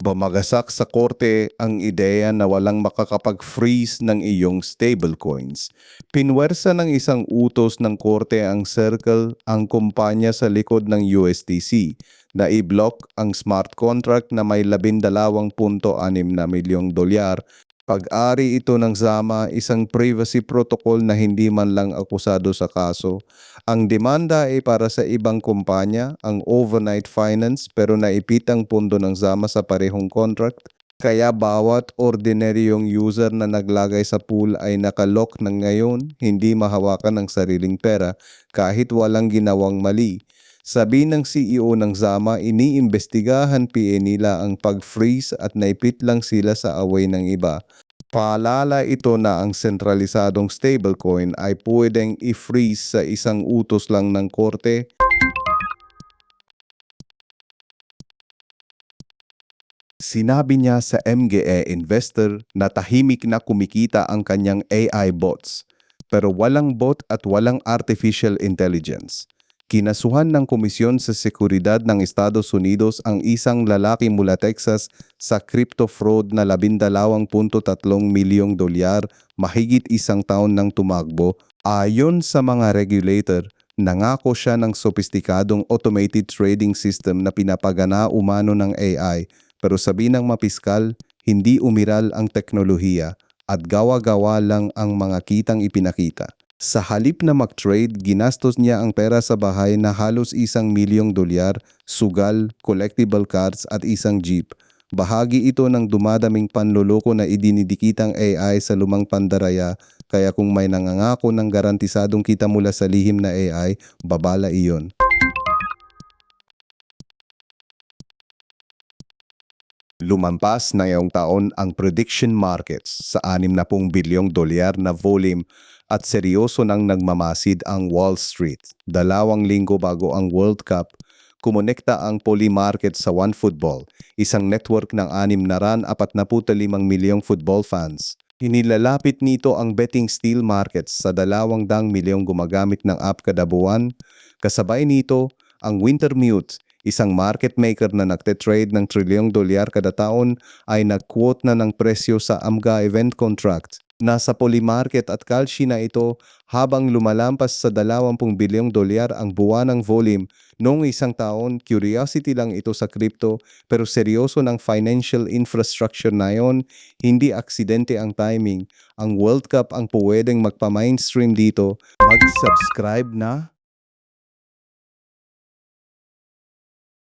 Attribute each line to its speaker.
Speaker 1: Bumagasak sa korte ang ideya na walang makakapag-freeze ng iyong stablecoins. Pinwersa ng isang utos ng korte ang Circle, ang kumpanya sa likod ng USDC, na i-block ang smart contract na may 12.6 na milyong dolyar. Pag-ari ito ng Zama, isang privacy protocol na hindi man lang akusado sa kaso. Ang demanda ay para sa ibang kumpanya, ang Overnight Finance, pero naipit ang pondo ng Zama sa parehong contract. Kaya bawat ordinaryong user na naglagay sa pool ay nakalock ng ngayon, hindi mahawakan ng sariling pera kahit walang ginawang mali. Sabi ng CEO ng Zama, iniimbestigahan PA nila ang pag-freeze at naipit lang sila sa away ng iba. Paalala ito na ang sentralisadong stablecoin ay pwedeng i-freeze sa isang utos lang ng korte. Sinabi niya sa MGA Investor na tahimik na kumikita ang kanyang AI bots, pero walang bot at walang artificial intelligence. Kinasuhan ng Komisyon sa Seguridad ng Estados Unidos ang isang lalaki mula Texas sa crypto fraud na 12.3 milyong dolyar mahigit isang taon nang tumakbo. Ayon sa mga regulator, nangako siya ng sopistikadong automated trading system na pinapagana umano ng AI, pero sabi ng mapiskal, hindi umiral ang teknolohiya at gawa-gawa lang ang mga kitang ipinakita. Sa halip na mag-trade, ginastos niya ang pera sa bahay na halos 1 milyong dolyar, sugal, collectible cards at isang jeep. Bahagi ito ng dumadaming panloloko na idinidikitang AI sa lumang pandaraya, kaya kung may nangangako ng garantisadong kita mula sa lihim na AI, babala iyon. Lumampas na ngayong taon ang prediction markets sa 60 bilyong dolyar na volume at seryoso nang nagmamasid ang Wall Street. 2 linggo bago ang World Cup, kumonekta ang Poly Market sa OneFootball, isang network ng 645 milyong football fans. Inilalapit nito ang betting steel markets sa 200 milyong gumagamit ng app kada buwan. Kasabay nito, ang Wintermute, isang market maker na nagte-trade ng trilyong dolyar kada taon, ay nag-quote na ng presyo sa AMGA event contract. Nasa Polymarket at Kalshi na ito habang lumalampas sa 20 bilyong dolyar ang buwanang volume. Noong isang taon, curiosity lang ito sa crypto, pero seryoso ng financial infrastructure na yon, hindi aksidente ang timing. Ang World Cup ang pwedeng magpa-mainstream dito. Mag-subscribe na!